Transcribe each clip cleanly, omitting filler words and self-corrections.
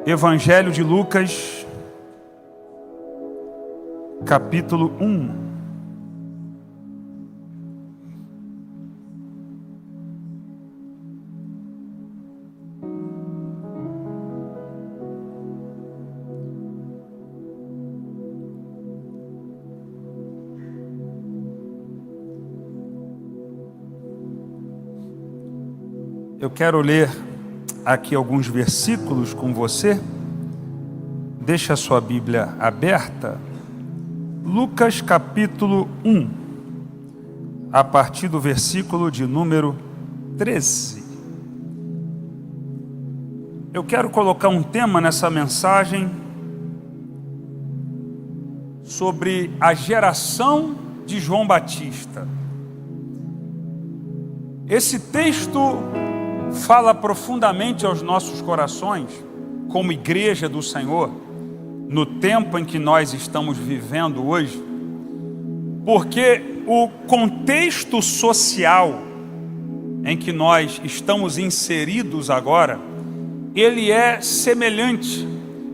Evangelho de Lucas, capítulo 1. Eu quero ler aqui alguns versículos com você. Deixa a sua Bíblia aberta. Lucas capítulo 1, a partir do versículo de número 13. Eu quero colocar um tema nessa mensagem sobre a geração de João Batista. Esse texto fala profundamente aos nossos corações, como igreja do Senhor, no tempo em que nós estamos vivendo hoje, porque o contexto social em que nós estamos inseridos agora, ele é semelhante,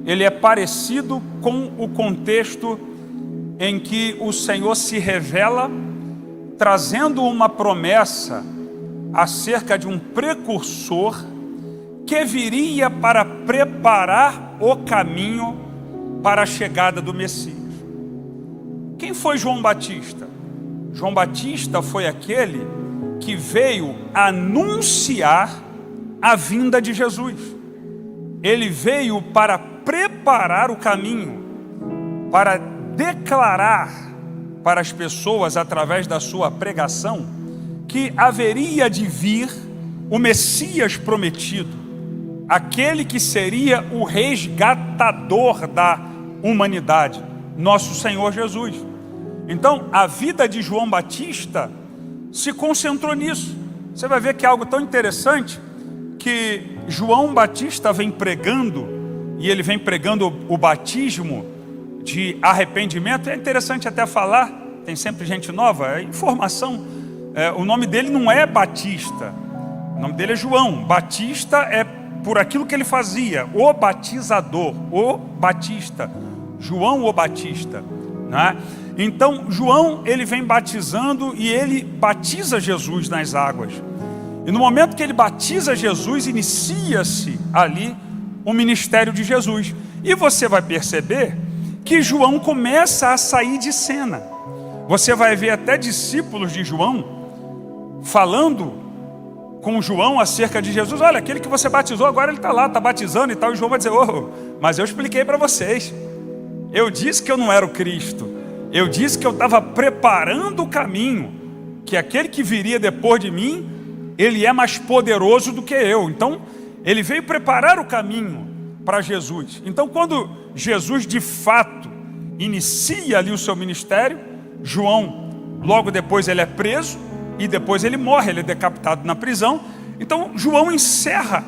ele é parecido com o contexto em que o Senhor se revela, trazendo uma promessa acerca de um precursor que viria para preparar o caminho para a chegada do Messias. Quem foi João Batista? João Batista foi aquele que veio anunciar a vinda de Jesus. Ele veio para preparar o caminho, para declarar para as pessoas, através da sua pregação, que haveria de vir o Messias prometido, aquele que seria o resgatador da humanidade, nosso Senhor Jesus. Então, a vida de João Batista se concentrou nisso. Você vai ver que é algo tão interessante, que João Batista vem pregando, e ele vem pregando o batismo de arrependimento. É interessante até falar, tem sempre gente nova, é informação. O nome dele não é Batista, o nome dele é João. Batista é por aquilo que ele fazia, o batizador, o Batista, João o Batista, né? Então João, ele vem batizando e ele batiza Jesus nas águas. E no momento que ele batiza Jesus, inicia-se ali o ministério de Jesus. E você vai perceber que João começa a sair de cena. Você vai ver até discípulos de João falando com João acerca de Jesus. Olha, aquele que você batizou, agora ele está lá, está batizando e tal. E João vai dizer: mas eu expliquei para vocês. Eu disse que eu não era o Cristo. Eu disse que eu estava preparando o caminho, que aquele que viria depois de mim, ele é mais poderoso do que eu. Então, ele veio preparar o caminho para Jesus. Então, quando Jesus de fato inicia ali o seu ministério, João, logo depois ele é preso, e depois ele morre, ele é decapitado na prisão. Então João encerra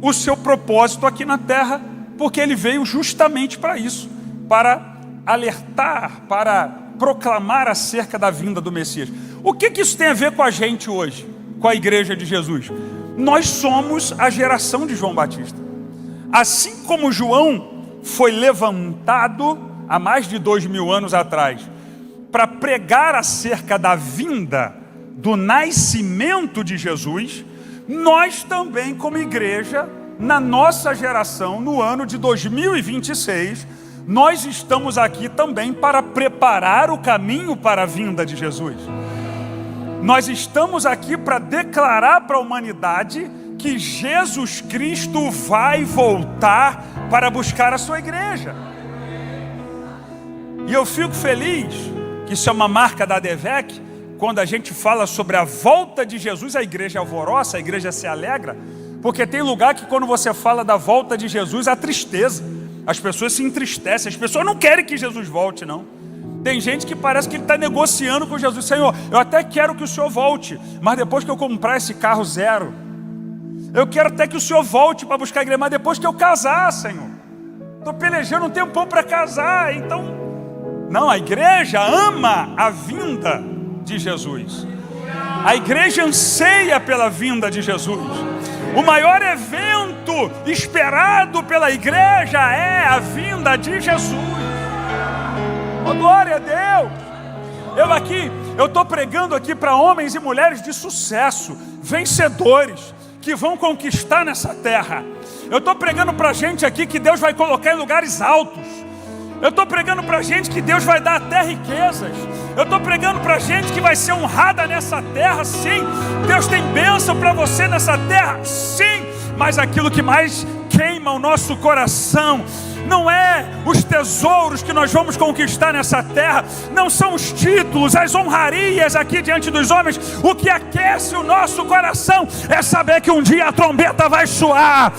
o seu propósito aqui na terra, porque ele veio justamente para isso, para alertar, para proclamar acerca da vinda do Messias. O que isso tem a ver com a gente hoje, com a igreja de Jesus? Nós somos a geração de João Batista. Assim como João foi levantado há mais de 2000 anos atrás, para pregar acerca da vinda, do nascimento de Jesus, nós também, como igreja, na nossa geração, no ano de 2026, nós estamos aqui também para preparar o caminho para a vinda de Jesus. Nós estamos aqui para declarar para a humanidade que Jesus Cristo vai voltar para buscar a sua igreja. E eu fico feliz que isso é uma marca da ADVEC. Quando a gente fala sobre a volta de Jesus, a igreja alvoroça, a igreja se alegra, porque tem lugar que quando você fala da volta de Jesus, há tristeza. As pessoas se entristecem, as pessoas não querem que Jesus volte, não. Tem gente que parece que ele está negociando com Jesus. Senhor, eu até quero que o Senhor volte, mas depois que eu comprar esse carro zero. Eu quero até que o Senhor volte para buscar a igreja, mas depois que eu casar, Senhor. Estou pelejando um tempão para casar, então... Não, a igreja ama a vinda de Jesus. A igreja anseia pela vinda de Jesus. O maior evento esperado pela igreja é a vinda de Jesus. Oh, glória a Deus! Eu estou pregando aqui para homens e mulheres de sucesso, vencedores, que vão conquistar nessa terra. Eu estou pregando para gente aqui que Deus vai colocar em lugares altos. Eu estou pregando para gente que Deus vai dar até riquezas. Eu estou pregando para gente que vai ser honrada nessa terra, sim. Deus tem bênção para você nessa terra, sim. Mas aquilo que mais queima o nosso coração não é os tesouros que nós vamos conquistar nessa terra, não são os títulos, as honrarias aqui diante dos homens. O que aquece o nosso coração é saber que um dia a trombeta vai soar,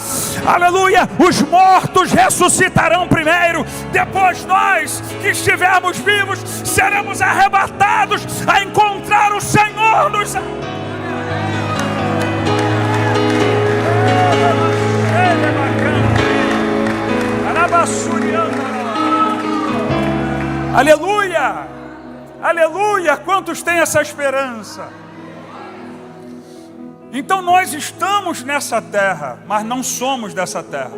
aleluia, os mortos ressuscitarão primeiro, depois nós que estivermos vivos seremos arrebatados a encontrar o Senhor nos... Aleluia, aleluia, quantos têm essa esperança? Então nós estamos nessa terra, mas não somos dessa terra.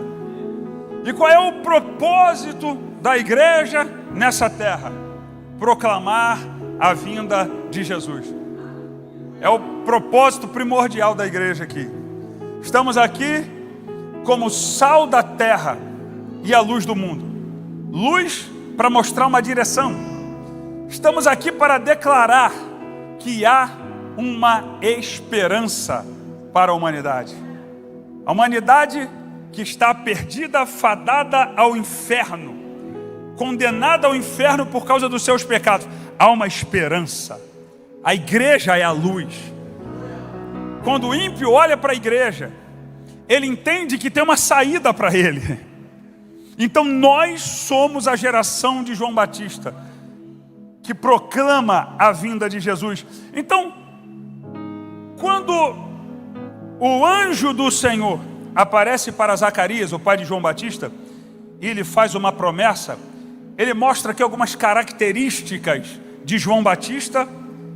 E qual é o propósito da igreja nessa terra? Proclamar a vinda de Jesus. É o propósito primordial da igreja aqui. Estamos aqui como sal da terra e a luz do mundo. Luz para mostrar uma direção. Estamos aqui para declarar que há uma esperança para a humanidade. A humanidade que está perdida, fadada ao inferno, condenada ao inferno por causa dos seus pecados. Há uma esperança. A igreja é a luz. Quando o ímpio olha para a igreja, ele entende que tem uma saída para ele. Então nós somos a geração de João Batista, que proclama a vinda de Jesus. Então, quando o anjo do Senhor aparece para Zacarias, o pai de João Batista, e ele faz uma promessa, ele mostra aqui algumas características de João Batista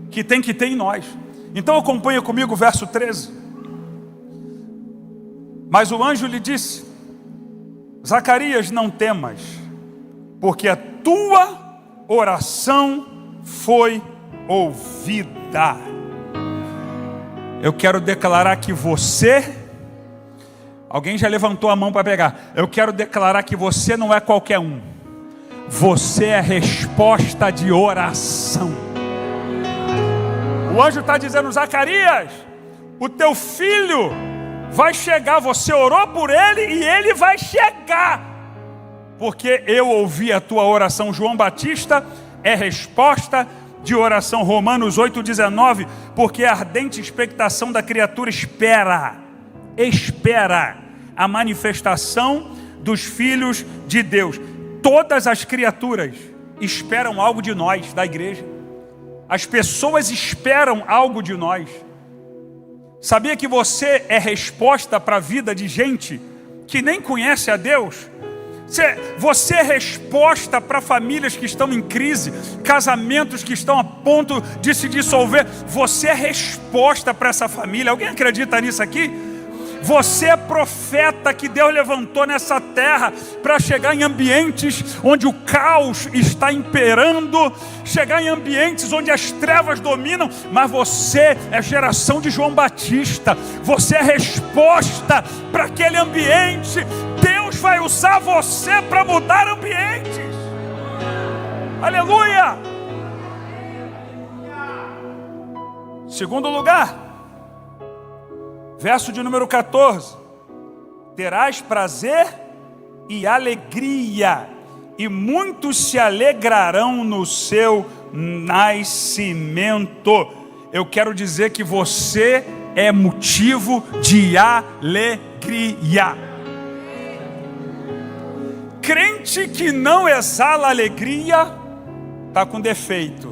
que tem que ter em nós. Então acompanha comigo o verso 13. Mas o anjo lhe disse: Zacarias, não temas, porque a tua oração foi ouvida. Eu quero declarar que você... Alguém já levantou a mão para pegar. Eu quero declarar que você não é qualquer um. Você é resposta de oração. O anjo está dizendo: Zacarias, o teu filho vai chegar. Você orou por ele e ele vai chegar, porque eu ouvi a tua oração. João Batista é resposta de oração. Romanos 8,19, porque a ardente expectação da criatura espera a manifestação dos filhos de Deus. Todas as criaturas esperam algo de nós, da igreja. As pessoas esperam algo de nós. Sabia que você é resposta para a vida de gente que nem conhece a Deus? Você é resposta para famílias que estão em crise, casamentos que estão a ponto de se dissolver. Você é resposta para essa família. Alguém acredita nisso aqui? Você é profeta que Deus levantou nessa terra para chegar em ambientes onde o caos está imperando, chegar em ambientes onde as trevas dominam, mas você é geração de João Batista. Você é resposta para aquele ambiente. Deus vai usar você para mudar ambientes. Aleluia! Segundo lugar, verso de número 14: terás prazer e alegria, e muitos se alegrarão no seu nascimento. Eu quero dizer que você é motivo de alegria. Crente que não exala alegria está com defeito.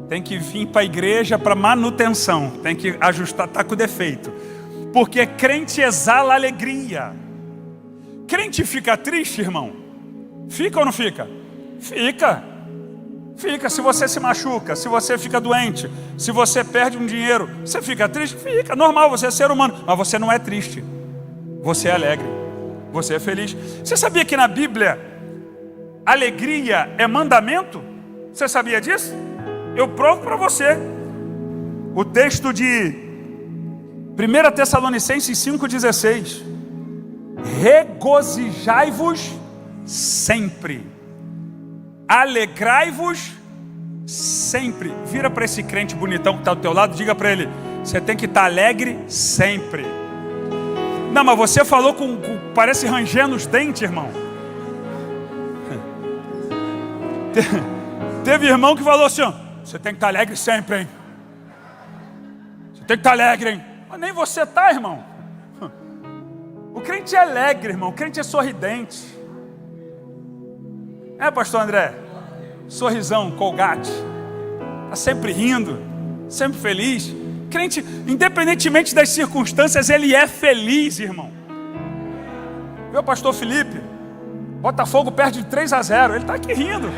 Tem que vir para a igreja para manutenção. Tem que ajustar, está com defeito. Porque crente exala alegria. Crente fica triste, irmão? Fica ou não fica? Fica. Fica. Se você se machuca, se você fica doente, se você perde um dinheiro, você fica triste? Fica, normal, você é ser humano. Mas você não é triste, você é alegre, você é feliz. Você sabia que na Bíblia alegria é mandamento? Você sabia disso? Eu provo para você. O texto de 1 Tessalonicenses 5,16: regozijai-vos sempre, alegrai-vos sempre. Vira para esse crente bonitão que está do teu lado, diga para ele: você tem que estar alegre sempre. Não, mas você falou parece rangendo os dentes, irmão. Teve irmão que falou assim: ó, você tem que estar alegre sempre, hein? Você tem que estar alegre, hein? Mas nem você está, irmão. O crente é alegre, irmão. O crente é sorridente. É, pastor André? Sorrisão, Colgate. Está sempre rindo, sempre feliz. Crente, independentemente das circunstâncias, ele é feliz, irmão. Viu, pastor Felipe? Botafogo perde de 3-0. Ele está aqui rindo.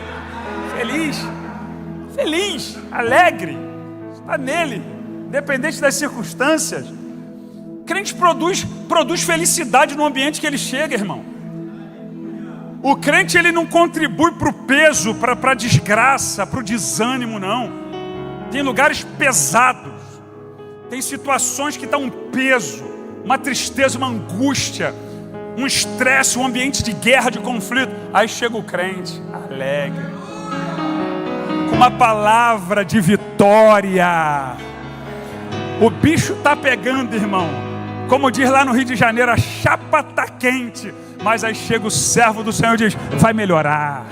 Feliz, alegre. Está nele, independente das circunstâncias. Crente produz felicidade no ambiente que ele chega, irmão. O crente, ele não contribui para o peso, para a desgraça, para o desânimo, não. Tem lugares pesados, tem situações que dão um peso, uma tristeza, uma angústia, um estresse, um ambiente de guerra, de conflito. Aí chega o crente alegre, com uma palavra de vitória. O bicho está pegando, irmão. Como diz lá no Rio de Janeiro, a chapa está quente. Mas aí chega o servo do Senhor e diz: vai melhorar,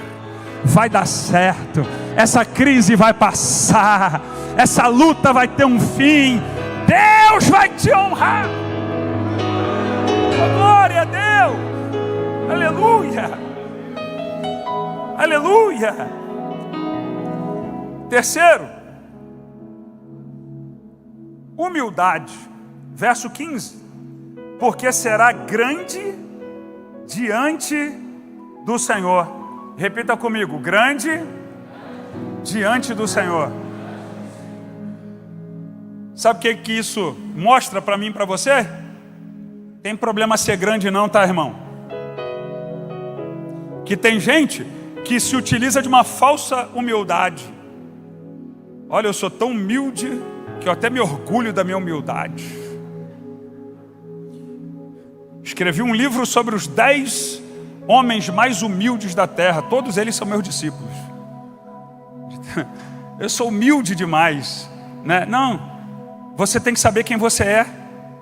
vai dar certo, essa crise vai passar, essa luta vai ter um fim, Deus vai te honrar. Oh, glória a Deus, aleluia, aleluia. Terceiro, humildade, verso 15: porque será grande diante do Senhor. Repita comigo: grande diante do Senhor. Sabe o que isso mostra para mim e para você? Tem problema ser grande não, tá, irmão? Que tem gente que se utiliza de uma falsa humildade. Olha, eu sou tão humilde que eu até me orgulho da minha humildade. Escrevi um livro sobre os 10 homens mais humildes da terra. Todos eles são meus discípulos. Eu sou humilde demais, né? Não, você tem que saber quem você é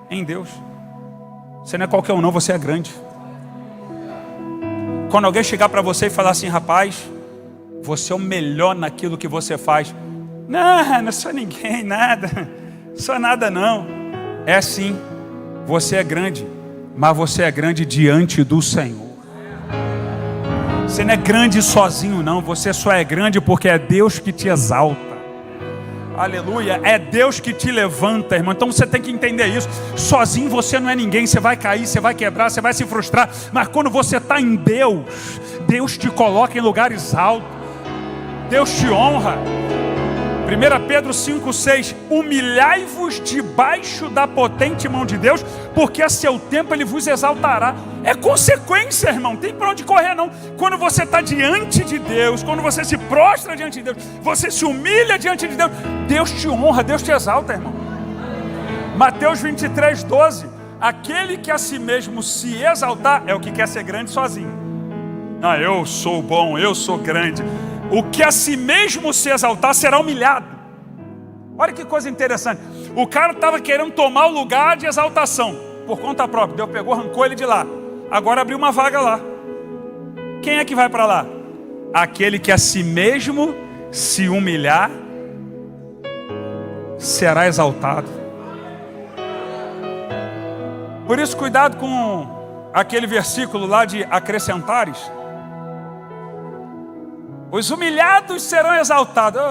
em Deus. Você não é qualquer um não, você é grande. Quando alguém chegar para você e falar assim: rapaz, você é o melhor naquilo que você faz. Não sou ninguém, nada. Sou nada não. É sim, você é grande. Mas você é grande diante do Senhor. Você não é grande sozinho não. Você só é grande porque é Deus que te exalta. Aleluia. É Deus que te levanta, irmão. Então você tem que entender isso. Sozinho você não é ninguém. Você vai cair, você vai quebrar, você vai se frustrar. Mas quando você está em Deus, Deus te coloca em lugares altos. Deus te honra. 1 Pedro 5,6: humilhai-vos debaixo da potente mão de Deus, porque a seu tempo Ele vos exaltará. É consequência, irmão, tem para onde correr não. Quando você está diante de Deus, quando você se prostra diante de Deus, você se humilha diante de Deus, Deus te honra, Deus te exalta, irmão. Mateus 23,12: aquele que a si mesmo se exaltar é o que quer ser grande sozinho. Eu sou bom, eu sou grande. O que a si mesmo se exaltar será humilhado. Olha que coisa interessante. O cara estava querendo tomar o lugar de exaltação por conta própria. Deus pegou, arrancou ele de lá. Agora abriu uma vaga lá. Quem é que vai para lá? Aquele que a si mesmo se humilhar será exaltado. Por isso, cuidado com aquele versículo lá de acrescentares. Os humilhados serão exaltados.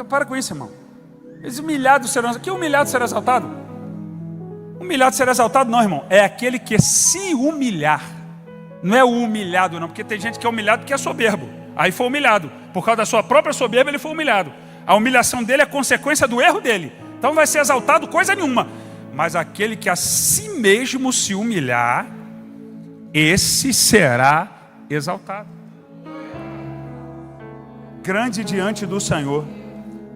Para com isso, irmão. Os humilhados serão exaltados. Que humilhado será exaltado? Humilhado será exaltado não, irmão. É aquele que se humilhar. Não é o humilhado não. Porque tem gente que é humilhado porque é soberbo. Aí foi humilhado. Por causa da sua própria soberba, ele foi humilhado. A humilhação dele é consequência do erro dele. Então vai ser exaltado coisa nenhuma. Mas aquele que a si mesmo se humilhar, esse será exaltado. Grande diante do Senhor.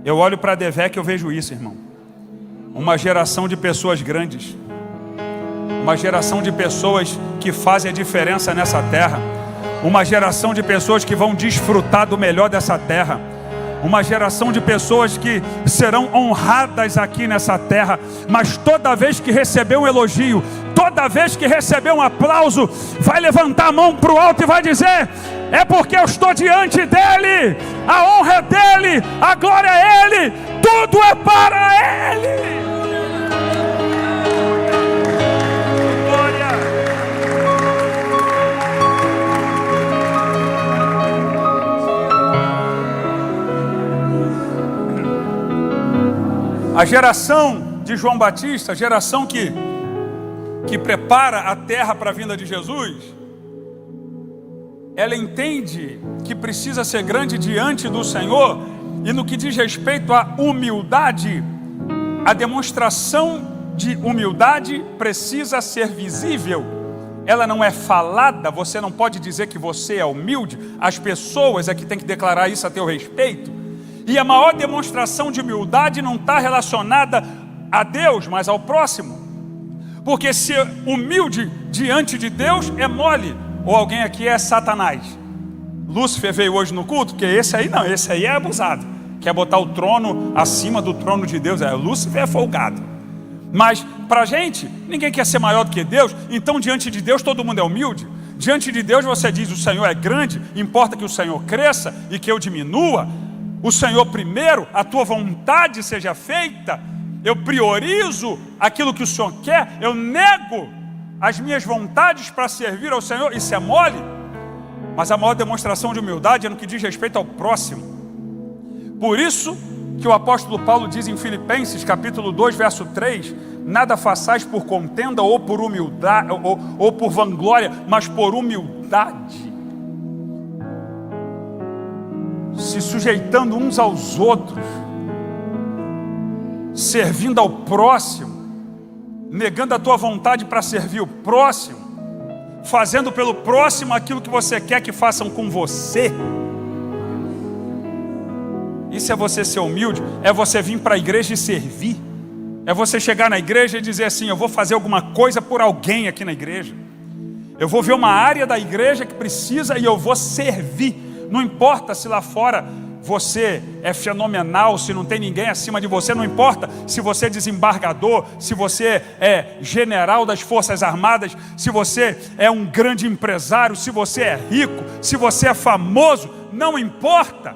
Eu olho para a Devec e eu vejo isso, irmão. Uma geração de pessoas grandes. Uma geração de pessoas que fazem a diferença nessa terra. Uma geração de pessoas que vão desfrutar do melhor dessa terra. Uma geração de pessoas que serão honradas aqui nessa terra. Mas toda vez que receber um elogio, toda vez que receber um aplauso, vai levantar a mão para o alto e vai dizer: é porque eu estou diante dele, a honra é dele, a glória é ele, tudo é para ele. A geração de João Batista, a geração que prepara a terra para a vinda de Jesus, ela entende que precisa ser grande diante do Senhor. E no que diz respeito à humildade, a demonstração de humildade precisa ser visível. Ela não é falada, você não pode dizer que você é humilde. As pessoas é que têm que declarar isso a teu respeito. E a maior demonstração de humildade não está relacionada a Deus, mas ao próximo. Porque ser humilde diante de Deus é mole. Ou alguém aqui é Satanás? Lúcifer veio hoje no culto? Porque esse aí não, esse aí é abusado. Quer botar o trono acima do trono de Deus. Lúcifer é folgado. Mas para a gente, ninguém quer ser maior do que Deus. Então diante de Deus todo mundo é humilde. Diante de Deus você diz: o Senhor é grande, importa que o Senhor cresça e que eu diminua. O Senhor primeiro, a tua vontade seja feita. Eu priorizo aquilo que o Senhor quer. Eu nego as minhas vontades para servir ao Senhor. Isso é mole. Mas a maior demonstração de humildade é no que diz respeito ao próximo. Por isso que o apóstolo Paulo diz em Filipenses capítulo 2, verso 3: nada façais por contenda ou por humildade ou por vanglória, mas por humildade, se sujeitando uns aos outros, servindo ao próximo, negando a tua vontade para servir o próximo, fazendo pelo próximo aquilo que você quer que façam com você. Isso é você ser humilde, é você vir para a igreja e servir, é você chegar na igreja e dizer assim: eu vou fazer alguma coisa por alguém aqui na igreja, eu vou ver uma área da igreja que precisa e eu vou servir. Não importa se lá fora você é fenomenal, se não tem ninguém acima de você, não importa se você é desembargador, se você é general das Forças Armadas, se você é um grande empresário, se você é rico, se você é famoso, não importa.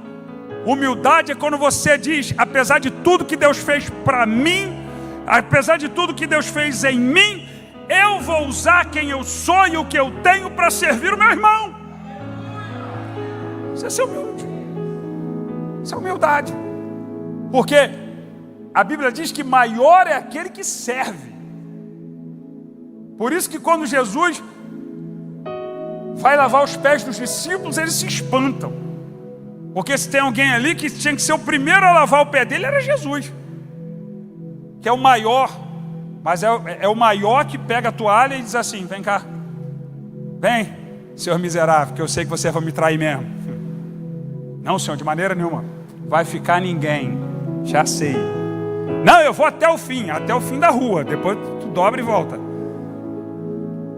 Humildade é quando você diz: apesar de tudo que Deus fez para mim, apesar de tudo que Deus fez em mim, eu vou usar quem eu sou e o que eu tenho para servir o meu irmão. Isso é ser humilde. Isso é humildade. Porque a Bíblia diz que maior é aquele que serve. Por isso que quando Jesus vai lavar os pés dos discípulos, eles se espantam. Porque se tem alguém ali que tinha que ser o primeiro a lavar o pé dele, era Jesus, que é o maior. Mas é o maior que pega a toalha e diz assim: vem cá, vem, senhor miserável, que eu sei que você vai me trair mesmo. Não, senhor, de maneira nenhuma. Vai ficar ninguém, já sei. Não, eu vou até o fim da rua, depois tu dobra e volta.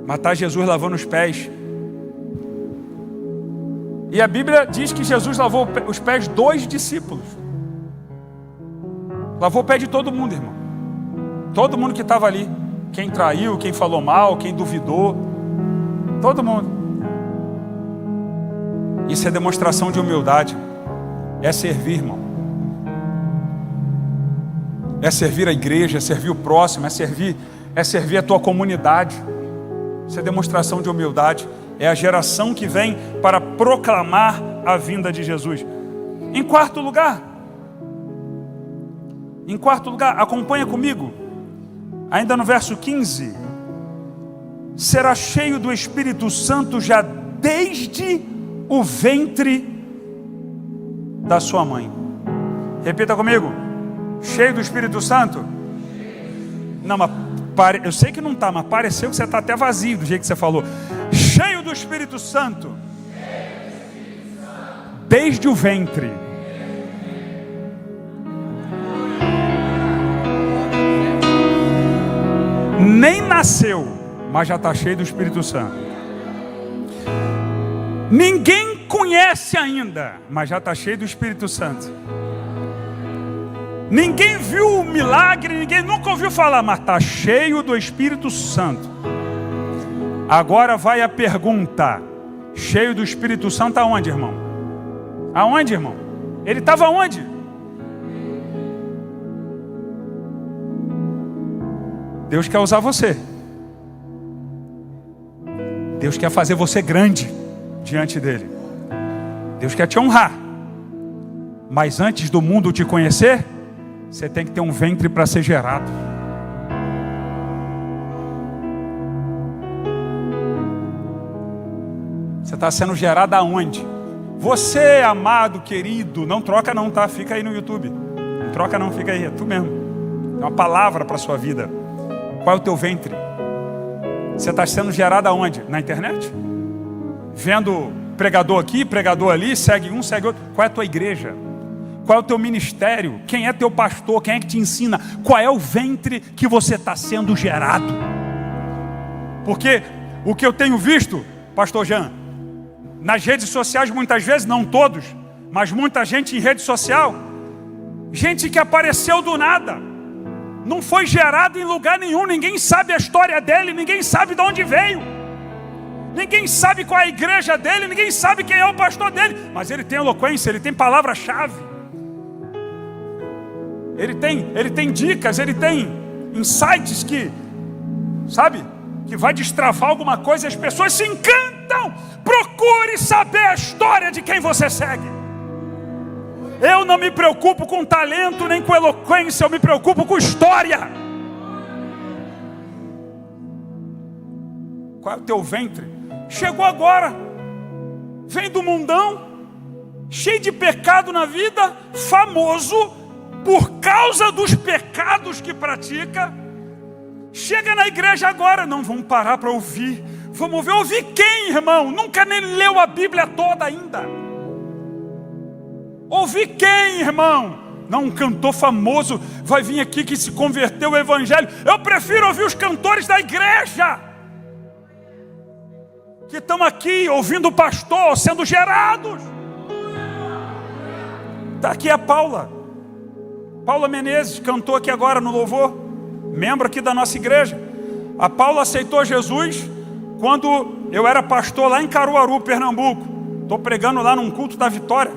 Mas está Jesus lavando os pés. E a Bíblia diz que Jesus lavou os pés dos discípulos. Lavou o pé de todo mundo, irmão. Todo mundo que estava ali. Quem traiu, quem falou mal, quem duvidou. Todo mundo. Isso é demonstração de humildade. É servir, irmão. É servir a igreja, é servir o próximo, é servir a tua comunidade. Isso é demonstração de humildade. É a geração que vem para proclamar a vinda de Jesus. Em quarto lugar, acompanha comigo, ainda no verso 15: será cheio do Espírito Santo já desde o ventre da sua mãe. Repita comigo. Cheio do Espírito Santo? Não, mas eu sei que não está, mas pareceu que você está até vazio do jeito que você falou. Cheio do Espírito Santo. Desde o ventre. Nem nasceu, mas já está cheio do Espírito Santo. Ninguém conhece ainda, mas já está cheio do Espírito Santo. Ninguém viu o milagre, ninguém nunca ouviu falar, mas está cheio do Espírito Santo. Agora vai a pergunta: cheio do Espírito Santo aonde, irmão? Aonde, irmão? Ele estava onde? Deus quer usar você. Deus quer fazer você grande diante dele. Deus quer te honrar. Mas antes do mundo te conhecer, você tem que ter um ventre para ser gerado. Você está sendo gerado aonde? Você, amado, querido, não troca não, tá? Fica aí no YouTube. Não troca não, fica aí, é tu mesmo. É uma palavra para a sua vida. Qual é o teu ventre? Você está sendo gerado aonde? Na internet? Vendo pregador aqui, pregador ali, segue um, segue outro. Qual é a tua igreja? Qual é o teu ministério? Quem é teu pastor? Quem é que te ensina? Qual é o ventre que você está sendo gerado? Porque o que eu tenho visto, pastor Jean, nas redes sociais muitas vezes, não todos, mas muita gente em rede social, gente que apareceu do nada, não foi gerado em lugar nenhum, ninguém sabe a história dele, ninguém sabe de onde veio, ninguém sabe qual é a igreja dele, ninguém sabe quem é o pastor dele, mas ele tem eloquência, ele tem palavra-chave. Ele tem dicas, ele tem insights que, sabe, que vai destravar alguma coisa e as pessoas se encantam. Procure saber a história de quem você segue. Eu não me preocupo com talento nem com eloquência, eu me preocupo com história. Qual é o teu ventre? Chegou agora, vem do mundão, cheio de pecado na vida, famoso por causa dos pecados que pratica. Chega na igreja agora, não, vamos parar para ouvir. Vamos ver, ouvir quem, irmão? Nunca nem leu a Bíblia toda ainda. Ouvir quem, irmão? Não, um cantor famoso vai vir aqui que se converteu ao evangelho. Eu prefiro ouvir os cantores da igreja, que estão aqui ouvindo o pastor, sendo gerados. Está aqui a Paula Menezes, cantou aqui agora no louvor, membro aqui da nossa igreja. A Paula aceitou Jesus quando eu era pastor lá em Caruaru, Pernambuco. Estou pregando lá num culto da Vitória.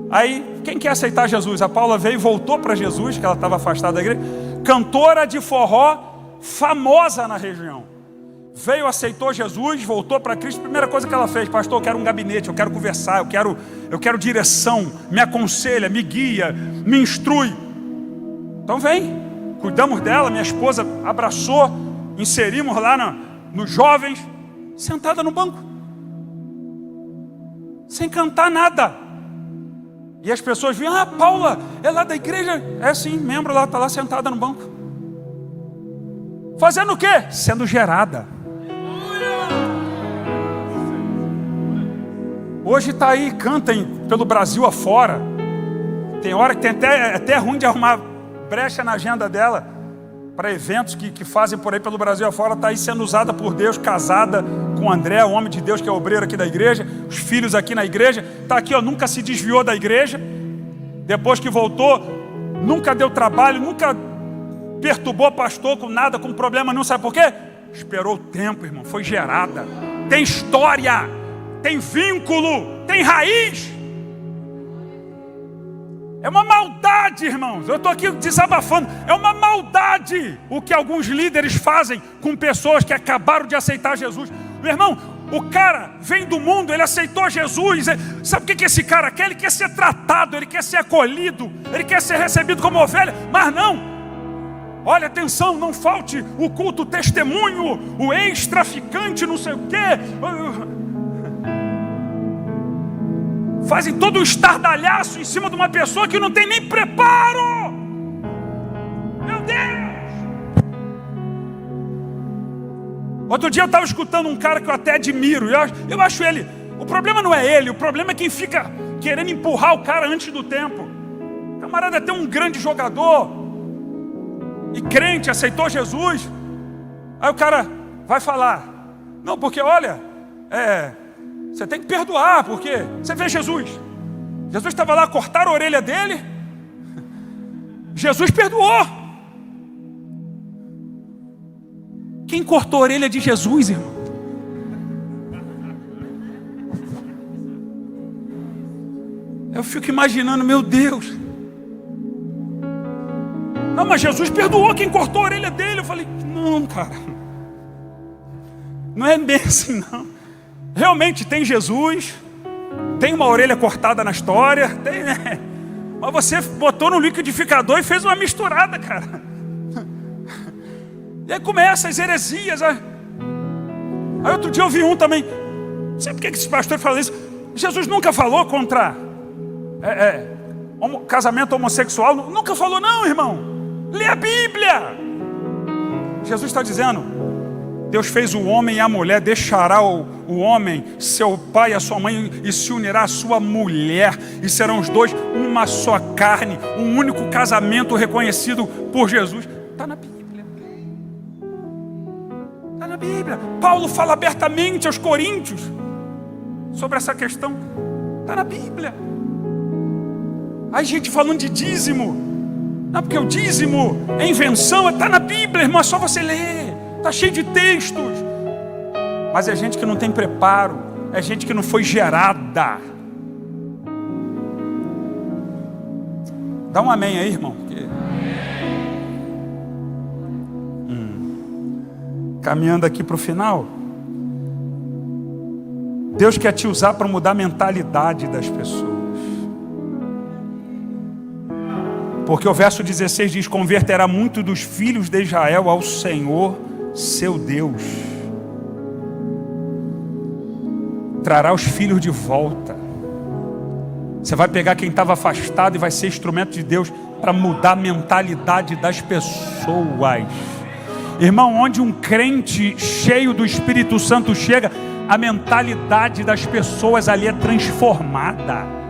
Aí, quem quer aceitar Jesus? A Paula veio e voltou para Jesus, que ela estava afastada da igreja. Cantora de forró, famosa na região. Veio, aceitou Jesus, voltou para Cristo. Primeira coisa que ela fez: pastor, eu quero um gabinete, eu quero conversar, eu quero direção, me aconselha, me guia, me instrui. Então vem, cuidamos dela, minha esposa abraçou, inserimos lá nos jovens, sentada no banco, sem cantar nada. E as pessoas viam: ah, Paula, é lá da igreja? É sim, membro lá, está lá sentada no banco. Fazendo o quê? Sendo gerada. Hoje está aí, cantem pelo Brasil afora. Tem hora que tem até ruim de arrumar brecha na agenda dela para eventos que fazem por aí pelo Brasil afora. Está aí sendo usada por Deus, casada com André, o homem de Deus que é obreiro aqui da igreja, os filhos aqui na igreja. Está aqui, ó, nunca se desviou da igreja. Depois que voltou, nunca deu trabalho, nunca perturbou pastor com nada, com problema não. Sabe por quê? Esperou o tempo, irmão, foi gerada. Tem história, tem vínculo, tem raiz. É uma maldade, irmãos, eu estou aqui desabafando. É uma maldade o que alguns líderes fazem com pessoas que acabaram de aceitar Jesus. Meu irmão, o cara vem do mundo, ele aceitou Jesus. Sabe o que esse cara quer? Ele quer ser tratado, ele quer ser acolhido, ele quer ser recebido como ovelha. Mas não, olha, atenção, não falte o culto, o testemunho, o ex-traficante, não sei o quê. fazem todo um estardalhaço em cima de uma pessoa que não tem nem preparo. Meu Deus! Outro dia eu estava escutando um cara que eu até admiro. Eu acho ele... O problema não é ele, o problema é quem fica querendo empurrar o cara antes do tempo. O camarada é até um grande jogador e crente, aceitou Jesus. Aí o cara vai falar: não, porque olha, você tem que perdoar, porque você vê Jesus. Jesus estava lá, cortaram a orelha dele. Jesus perdoou. Quem cortou a orelha de Jesus, irmão? Eu fico imaginando, meu Deus. Não, mas Jesus perdoou quem cortou a orelha dele. Eu falei, não, cara. Não é bem assim, não. Realmente tem Jesus, tem uma orelha cortada na história, tem, né? Mas você botou no liquidificador e fez uma misturada, cara. E aí começa as heresias. Aí outro dia eu vi um também. Não sei por que esse pastor fala isso. Jesus nunca falou contra casamento homossexual. Nunca falou, não, irmão. Lê a Bíblia. Jesus está dizendo: Deus fez o homem e a mulher, deixará o homem, seu pai e a sua mãe, e se unirá à sua mulher, e serão os dois uma só carne, um único casamento reconhecido por Jesus. Está na Bíblia. Está na Bíblia. Paulo fala abertamente aos coríntios sobre essa questão. Está na Bíblia. Aí gente falando de dízimo. Não, porque o dízimo é invenção. Está na Bíblia, irmão, é só você ler. Está cheio de textos. Mas é gente que não tem preparo. É gente que não foi gerada. Dá um amém aí, irmão. Porque... Caminhando aqui para o final. Deus quer te usar para mudar a mentalidade das pessoas. Porque o verso 16 diz: converterá muito dos filhos de Israel ao Senhor seu Deus. Trará os filhos de volta. Você vai pegar quem estava afastado e vai ser instrumento de Deus para mudar a mentalidade das pessoas. Irmão, onde um crente cheio do Espírito Santo chega, a mentalidade das pessoas ali é transformada.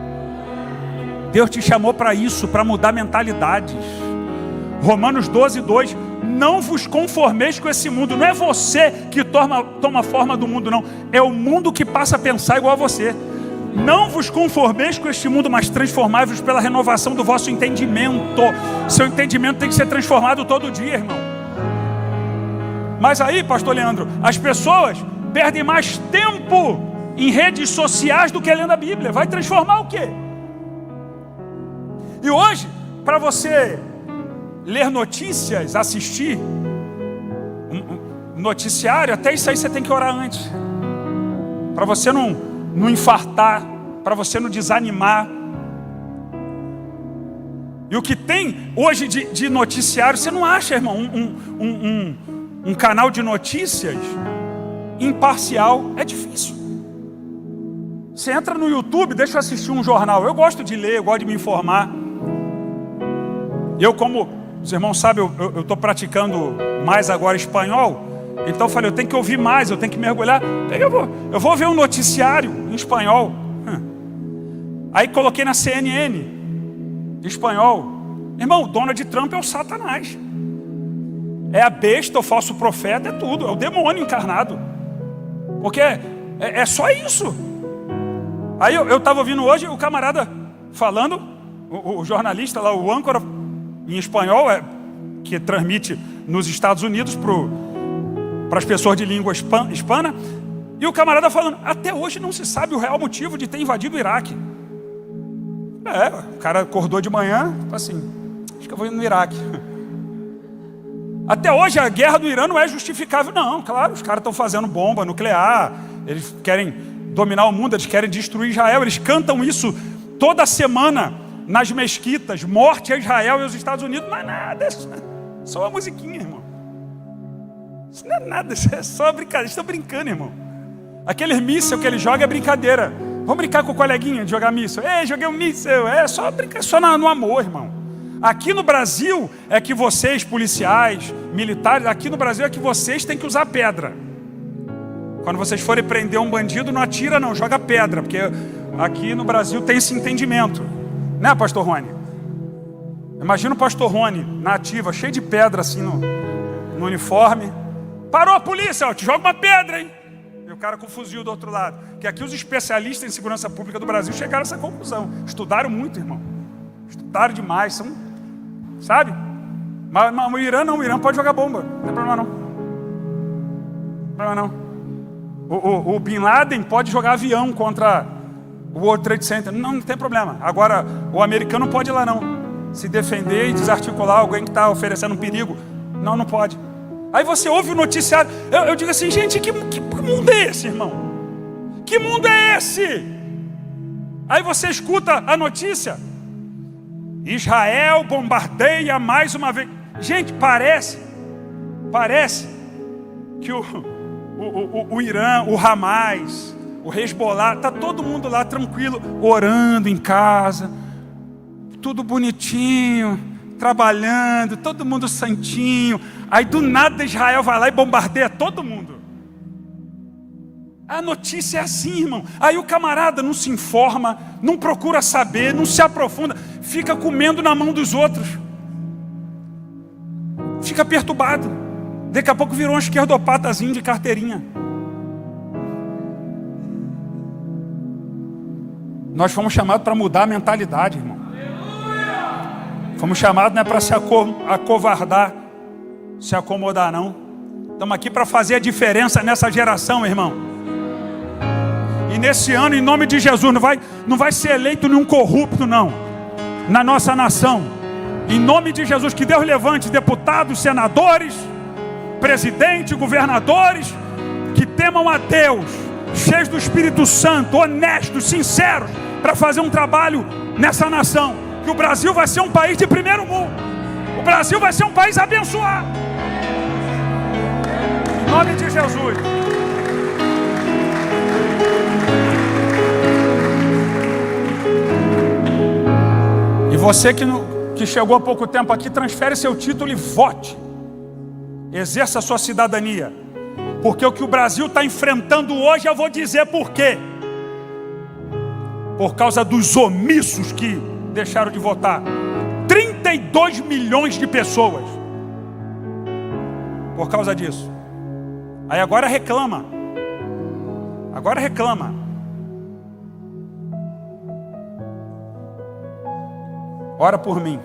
Deus te chamou para isso, para mudar mentalidades. Romanos 12:2: não vos conformeis com esse mundo. Não é você que toma forma do mundo, não. É o mundo que passa a pensar igual a você. Não vos conformeis com este mundo, mas transformai-vos pela renovação do vosso entendimento. Seu entendimento tem que ser transformado todo dia, irmão. Mas aí, pastor Leandro, as pessoas perdem mais tempo em redes sociais do que lendo a Bíblia. Vai transformar o quê? E hoje, para você ler notícias, assistir um noticiário, até isso aí você tem que orar antes. Para você não infartar, para você não desanimar. E o que tem hoje de noticiário, você não acha, irmão, um canal de notícias imparcial. É difícil. Você entra no YouTube, deixa eu assistir um jornal. Eu gosto de ler, eu gosto de me informar. Eu, como os irmãos sabem, eu estou praticando mais agora espanhol. Então eu falei, eu tenho que ouvir mais, eu tenho que mergulhar. Eu vou ver um noticiário em espanhol. Aí coloquei na CNN, em espanhol. Irmão, Donald Trump é o Satanás. É a besta, o falso profeta, é tudo. É o demônio encarnado. Porque é só isso. Aí eu estava ouvindo hoje o camarada falando, o jornalista lá, o âncora em espanhol, que transmite nos Estados Unidos para as pessoas de língua hispana. E o camarada falando, até hoje não se sabe o real motivo de ter invadido o Iraque. O cara acordou de manhã, assim, acho que eu vou ir no Iraque. Até hoje a guerra do Irã não é justificável. Não, claro, os caras estão fazendo bomba nuclear, eles querem dominar o mundo, eles querem destruir Israel. Eles cantam isso toda semana nas mesquitas: morte a Israel e aos Estados Unidos. Não é nada, é só uma musiquinha, irmão. Isso não é nada, isso é só brincadeira. Eles estão brincando, irmão. Aquele míssil que ele joga é brincadeira. Vamos brincar com o coleguinha de jogar míssil. Ei, joguei um míssil. É só brincar, só no amor, irmão. Aqui no Brasil é que vocês, policiais, militares, aqui no Brasil é que vocês têm que usar pedra. Quando vocês forem prender um bandido, não atira não, joga pedra. Porque aqui no Brasil tem esse entendimento. Né, pastor Rony? Imagina o pastor Rony na ativa, cheio de pedra assim no uniforme. Parou a polícia, ó, te joga uma pedra, hein? E o cara com o fuzil do outro lado. Que aqui os especialistas em segurança pública do Brasil chegaram a essa conclusão. Estudaram muito, irmão. Estudaram demais, são, sabe? Mas o Irã não, o Irã pode jogar bomba. Não tem problema não. Não tem problema não. O Bin Laden pode jogar avião contra o World Trade Center. Não tem problema. Agora, o americano não pode ir lá não. Se defender e desarticular alguém que está oferecendo um perigo. Não, não pode. Aí você ouve o noticiário. Eu digo assim, gente, que mundo é esse, irmão? Que mundo é esse? Aí você escuta a notícia. Israel bombardeia mais uma vez. Gente, parece que o Irã, o Hamas, o Hezbollah, está todo mundo lá tranquilo, orando em casa, tudo bonitinho, trabalhando, todo mundo santinho. Aí do nada Israel vai lá e bombardeia todo mundo. A notícia é assim, irmão. Aí o camarada não se informa, não procura saber, não se aprofunda, fica comendo na mão dos outros, fica perturbado. Daqui a pouco virou um esquerdopatazinho de carteirinha. Nós fomos chamados para mudar a mentalidade, irmão. Fomos chamados não é para se acovardar, se acomodar não. Estamos aqui para fazer a diferença nessa geração, irmão. E nesse ano, em nome de Jesus, não vai ser eleito nenhum corrupto não, na nossa nação. Em nome de Jesus, que Deus levante deputados, senadores, presidente, governadores, que temam a Deus, cheios do Espírito Santo, honestos, sinceros, para fazer um trabalho nessa nação. Que o Brasil vai ser um país de primeiro mundo. O Brasil vai ser um país abençoado. Em nome de Jesus. E você que chegou há pouco tempo aqui, transfere seu título e vote. Exerça a sua cidadania. Porque o que o Brasil está enfrentando hoje, eu vou dizer por quê. Por causa dos omissos que deixaram de votar. 32 milhões de pessoas. Por causa disso. Aí agora reclama. Agora reclama. Ora por mim.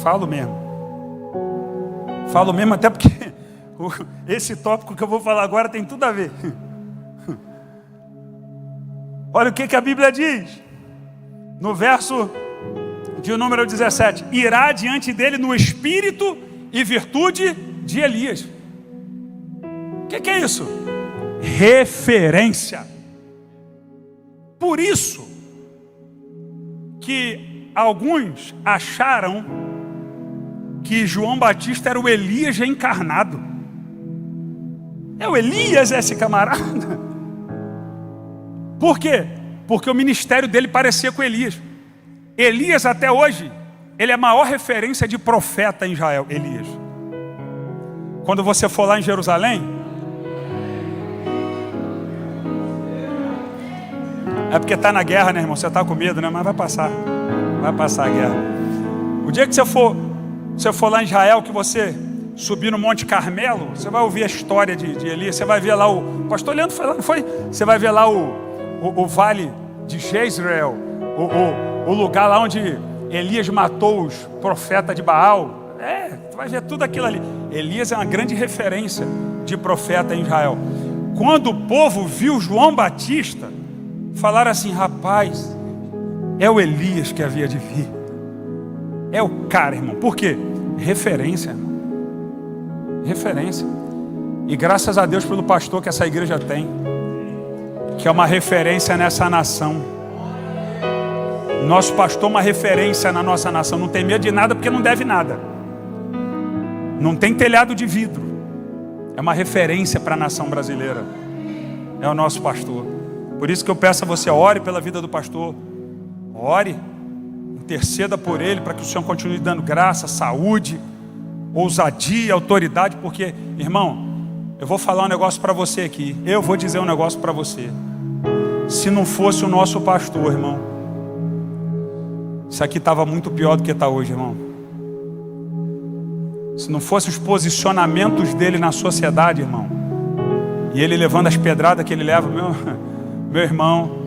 Falo mesmo. Falo mesmo até porque esse tópico que eu vou falar agora tem tudo a ver. Olha o que a Bíblia diz. No verso de número 17. Irá diante dele no espírito e virtude de Elias. O que é isso? Referência. Por isso que alguns acharam que João Batista era o Elias reencarnado. É o Elias esse camarada? Por quê? Porque o ministério dele parecia com Elias. Elias até hoje, ele é a maior referência de profeta em Israel, Elias. Quando você for lá em Jerusalém, é porque está na guerra, né, irmão? Você está com medo, né? Mas vai passar a guerra. O dia que você for lá em Israel, que você subir no Monte Carmelo, você vai ouvir a história de Elias. Você vai ver lá o pastor Leandro foi lá, não foi? Você vai ver lá o vale de Jezreel, o lugar lá onde Elias matou os profetas de Baal. Tu vai ver tudo aquilo ali. Elias é uma grande referência de profeta em Israel. Quando o povo viu João Batista, falaram assim: rapaz, é o Elias que havia de vir. É o cara, irmão. Por quê? Referência, irmão. Referência. E graças a Deus pelo pastor que essa igreja tem, que é uma referência nessa nação. Nosso pastor é uma referência na nossa nação. Não tem medo de nada porque não deve nada. Não tem telhado de vidro. É uma referência para a nação brasileira. é o nosso pastor. Por isso que eu peço a você, ore pela vida do pastor. Ore, interceda por ele, para que o Senhor continue dando graça, saúde, ousadia, autoridade, porque, irmão, eu vou falar um negócio para você aqui. Eu vou dizer um negócio para você. Se não fosse o nosso pastor, irmão, isso aqui estava muito pior do que está hoje, irmão. Se não fosse os posicionamentos dele na sociedade, irmão, e ele levando as pedradas que ele leva, meu irmão,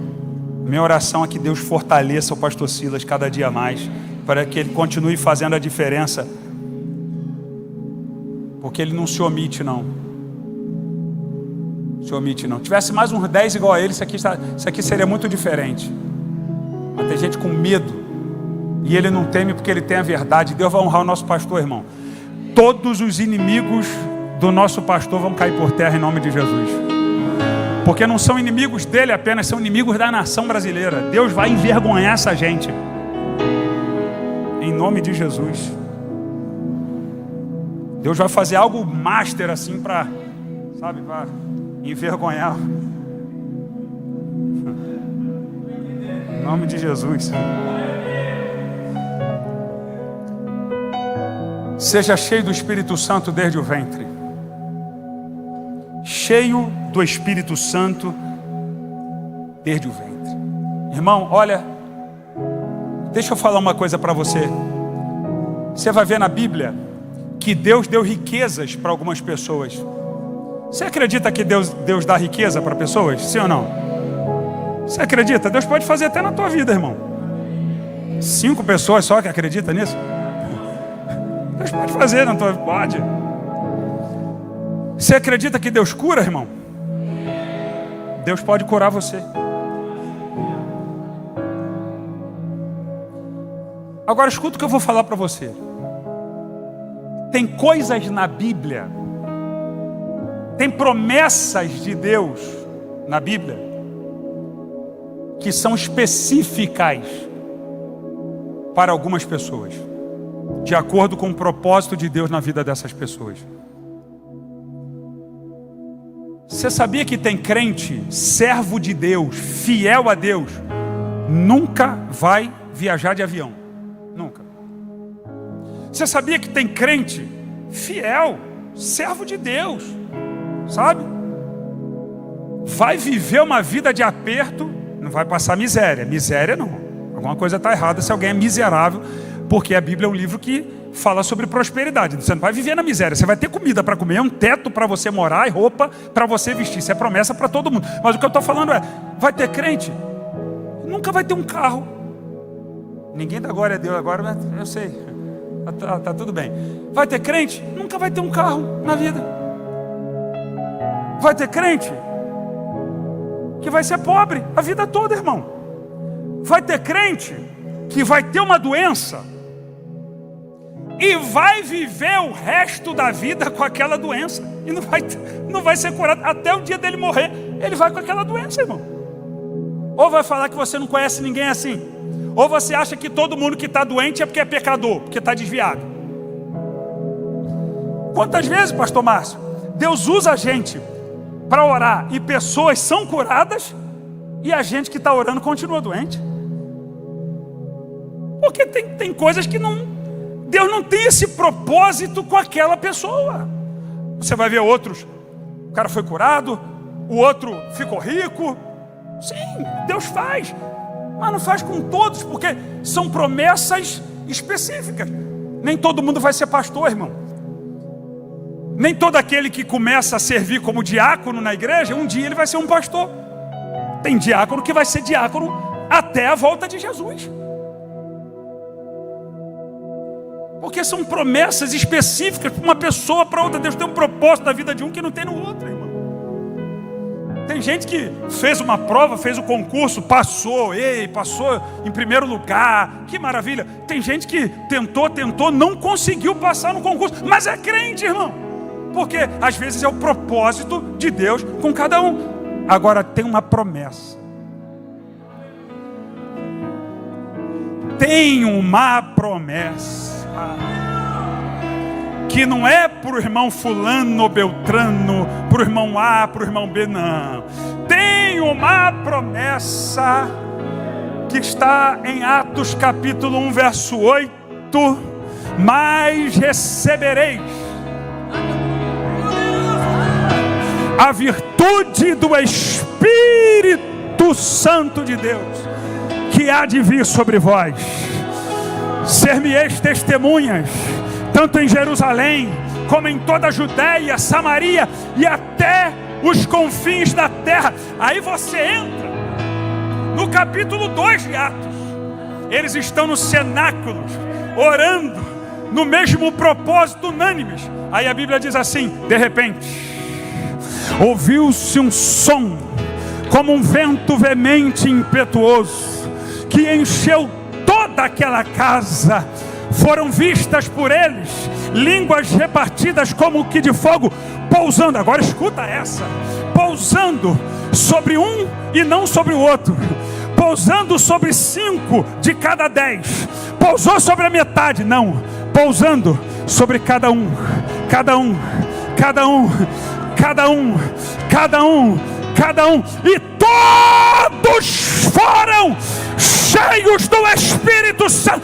minha oração é que Deus fortaleça o pastor Silas cada dia mais, para que ele continue fazendo a diferença, porque ele não se omite não. Se omite não. Tivesse mais uns 10 igual a ele, isso aqui seria muito diferente. Mas tem gente com medo, e ele não teme porque ele tem a verdade. Deus vai honrar o nosso pastor, irmão. Todos os inimigos do nosso pastor vão cair por terra em nome de Jesus. Porque não são inimigos dele apenas, são inimigos da nação brasileira. Deus vai envergonhar essa gente. Em nome de Jesus. Deus vai fazer algo master assim para, sabe, para envergonhar. Em nome de Jesus. Seja cheio do Espírito Santo desde o ventre. Cheio do Espírito Santo desde o ventre. Irmão, olha, deixa eu falar uma coisa para você. Você vai ver na Bíblia que Deus deu riquezas para algumas pessoas. Você acredita que Deus dá riqueza para pessoas? Sim ou não? Você acredita? Deus pode fazer até na tua vida, irmão. 5 pessoas só que acreditam nisso? Deus pode fazer na tua vida, pode. Você acredita que Deus cura, irmão? Deus pode curar você. Agora escuta o que eu vou falar para você. Tem coisas na Bíblia, tem promessas de Deus na Bíblia que são específicas para algumas pessoas, de acordo com o propósito de Deus na vida dessas pessoas. Você sabia que tem crente, servo de Deus, fiel a Deus, nunca vai viajar de avião? Nunca. Você sabia que tem crente, fiel, servo de Deus, sabe? Vai viver uma vida de aperto, não vai passar miséria. Miséria não. Alguma coisa está errada se alguém é miserável, porque a Bíblia é um livro que fala sobre prosperidade. Você não vai viver na miséria, você vai ter comida para comer, um teto para você morar e roupa para você vestir. Isso é promessa para todo mundo. Mas o que eu estou falando é, vai ter crente, nunca vai ter um carro. Ninguém dá glória a Deus agora, mas eu sei, tá tudo bem. Vai ter crente, nunca vai ter um carro na vida. Vai ter crente que vai ser pobre a vida toda, irmão. Vai ter crente que vai ter uma doença e vai viver o resto da vida com aquela doença e não vai ser curado até o dia dele morrer. Ele vai com aquela doença, irmão. Ou vai falar que você não conhece ninguém assim, ou você acha que todo mundo que está doente é porque é pecador, porque está desviado. Quantas vezes, pastor Márcio, Deus usa a gente para orar e pessoas são curadas e a gente que está orando continua doente? Porque tem coisas que Deus não tem esse propósito com aquela pessoa. Você vai ver outros, o cara foi curado, o outro ficou rico. Sim, Deus faz, mas não faz com todos, porque são promessas específicas. Nem todo mundo vai ser pastor, irmão. Nem todo aquele que começa a servir como diácono na igreja, um dia ele vai ser um pastor. Tem diácono que vai ser diácono até a volta de Jesus. Porque são promessas específicas para uma pessoa, para outra. Deus tem um propósito na vida de um que não tem no outro, irmão. Tem gente que fez uma prova, fez o concurso, passou em primeiro lugar, que maravilha. Tem gente que tentou, não conseguiu passar no concurso, mas é crente, irmão. Porque às vezes é o propósito de Deus com cada um. Agora tem uma promessa. Tem uma promessa que não é para o irmão fulano ou beltrano, para o irmão A, para o irmão B, não. Tem uma promessa que está em Atos capítulo 1, verso 8: mas recebereis a virtude do Espírito Santo de Deus, que há de vir sobre vós. Ser-me-eis testemunhas, tanto em Jerusalém, como em toda a Judéia, Samaria e até os confins da terra. Aí você entra no capítulo 2 de Atos. Eles estão no cenáculo, orando, no mesmo propósito, unânimes. Aí a Bíblia diz assim: de repente, ouviu-se um som, como um vento veemente e impetuoso, que encheu toda aquela casa. Foram vistas por eles línguas repartidas como que de fogo, pousando. Agora escuta essa: pousando sobre um e não sobre o outro, pousando sobre 5 de cada 10. Pousou sobre a metade? Não, pousando sobre cada um, cada um, cada um, cada um, cada um, cada um. E todos foram cheios do Espírito Santo.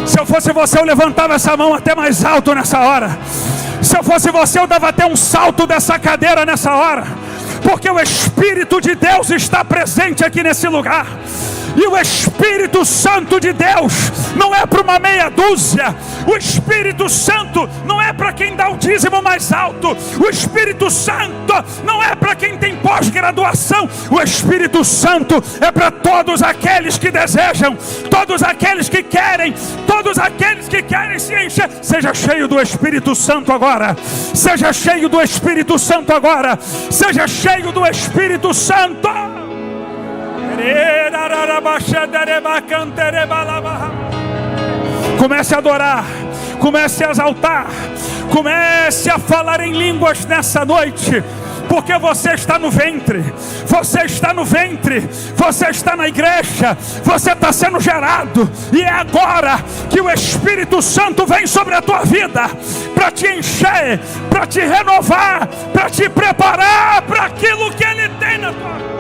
Se eu fosse você, eu levantava essa mão até mais alto nessa hora. Se eu fosse você, eu dava até um salto dessa cadeira nessa hora, porque o Espírito de Deus está presente aqui nesse lugar. E o Espírito Santo de Deus não é para uma meia dúzia. O Espírito Santo não é para quem dá o dízimo mais alto. O Espírito Santo não é para quem tem pós-graduação. O Espírito Santo é para todos aqueles que desejam, todos aqueles que querem, todos aqueles que querem se encher. Seja cheio do Espírito Santo agora. Seja cheio do Espírito Santo agora. Seja cheio do Espírito Santo. Comece a adorar, comece a exaltar, comece a falar em línguas nessa noite, porque você está no ventre, você está no ventre, você está na igreja, você está sendo gerado, e é agora que o Espírito Santo vem sobre a tua vida, para te encher, para te renovar, para te preparar para aquilo que Ele tem na tua vida.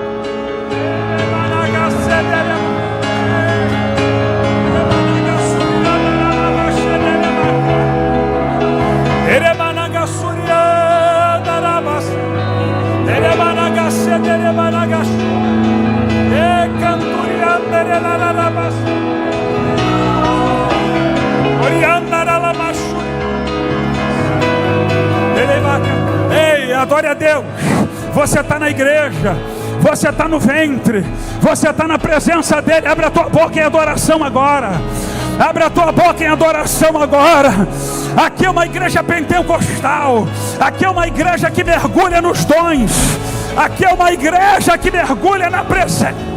Ei, adore a Deus. Você está na igreja, você está no ventre, você está na presença dEle. Abre a tua boca em adoração agora. Abre a tua boca em adoração agora. Aqui é uma igreja pentecostal. Aqui é uma igreja que mergulha nos dons. Aqui é uma igreja que mergulha na presença.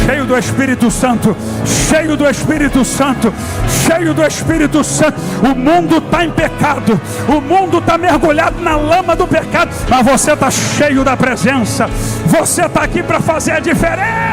Cheio do Espírito Santo, cheio do Espírito Santo, cheio do Espírito Santo. O mundo está em pecado, o mundo está mergulhado na lama do pecado, mas você está cheio da presença. Você está aqui para fazer a diferença.